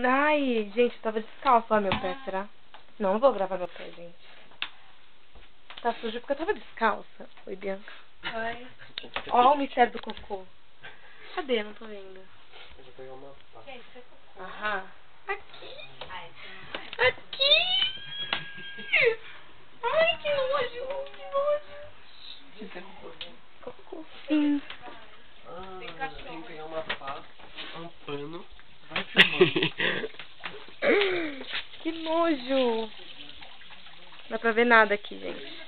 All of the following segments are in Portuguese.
Ai, gente, eu tava descalço. Olha meu pé, será? Não vou gravar meu pé, gente. Tá sujo porque eu tava descalça. Oi, Bianca. Oi. Ó o mistério do cocô. Cadê? Não tô vendo. Eu vou pegar uma pasta. Gente, isso é cocô. Aham. Aqui. Ai, isso não é. Aqui. Ai, que nojo. Que nojo. Isso é cocô. Cocô, sim. Tem que pegar uma pasta, um pano. Vai filmando. Que nojo. Não dá pra ver nada aqui, gente.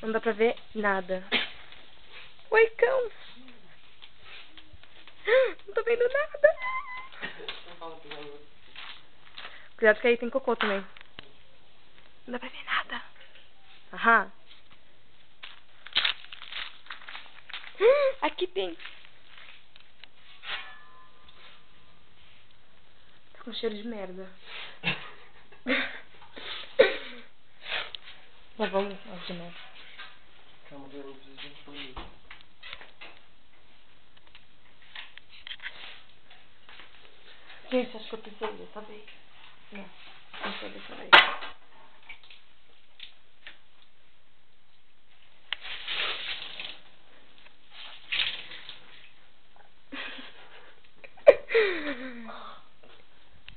Não dá pra ver nada. Oi, cão. Não tô vendo nada. Cuidado que aí tem cocô também. Não dá pra ver nada. Aham. Aqui tem. Tá com cheiro de merda. Lá vamos de novo. Calma, eu preciso de um pano. Gente, acho que eu pisei dessa vez. Não, não foi dessa vez.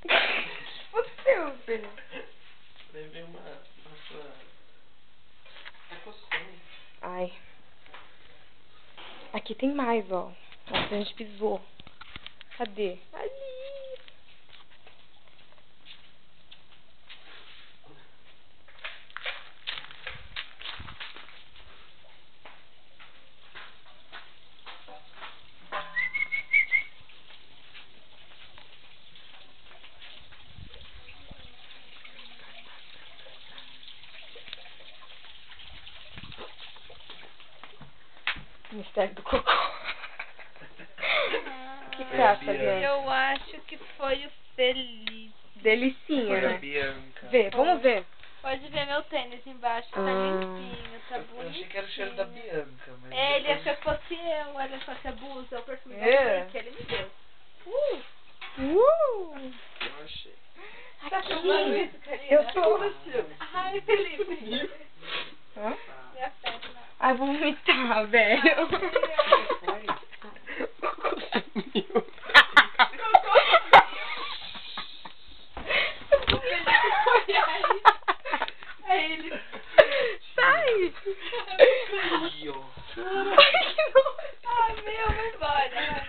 O que aconteceu, filho? Levei uma... Nossa... Tá coçando. Ai. Aqui tem mais, ó. Nossa, a gente pisou. Cadê? Ali. Mistério do cocô. O que você acha, Bianca? Eu acho que foi o Felipe. Delicinha, Foi a né? Bianca. Vê, vamos ver. Pode ver meu tênis embaixo, tá limpinho, tá bonitinho. Eu achei que era o cheiro da Bianca, mas... É, ele depois- achou que fosse eu, olha só que abuso, é o perfume da É. que ele me deu. Eu achei. Tá filmando isso, Karina? Eu tô. Ai, Felipe. Hã? Minha perna. Ai, vou vomitar, velho. Aí ele... Sai! Ih, ó. Ai, que nojo. Ai, meu, vai embora.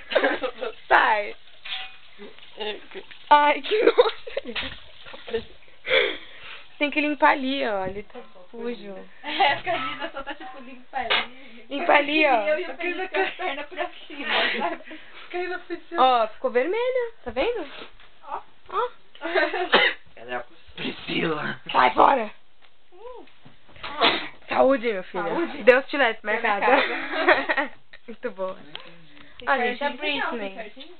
Sai! Ai, que nojo! Tem que limpar ali, ó. Ali tá sujo. É, a Karina só tá tipo limpa ali. Limpa ali, ó. E eu e o Felipe com as pernas pra cima, sabe? Ó, ficou vermelha. Tá vendo? Ó. Ó. Ela é a Priscila. Sai fora! Saúde, meu filho. Saúde. Deus te leve, mercado. Mercado. Muito boa. Tem Ah, perna gente, a legal, Britney. Ricardinho.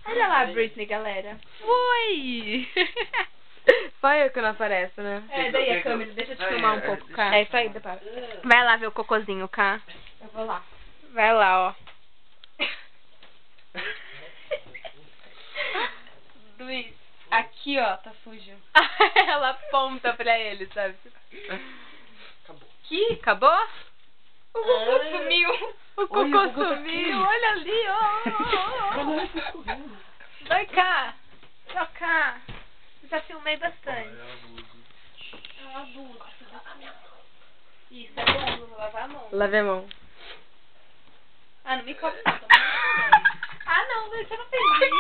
Olha lá a Britney, galera. Oi! Só eu que não apareço, né? É, daí a câmera, deixa eu te filmar um pouco, Cá. É isso aí, depara. Vai lá ver o cocôzinho, Cá. Eu vou lá. Vai lá, ó. Luiz, aqui, ó, tá sujo. Ela aponta pra ele, sabe? Acabou. Que? Acabou? O cocô Ai. sumiu. O cocô Olha, o cocô tá sumiu. aqui. Olha ali, ó. Vai cá. Pra cá. Já filmei bastante. É um abuso. Isso, é bom lavar a mão. Lave a mão. Ah, não me cobre não. Ah, não, você não fez isso.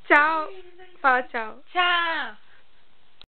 Tchau. Fala tchau. Tchau.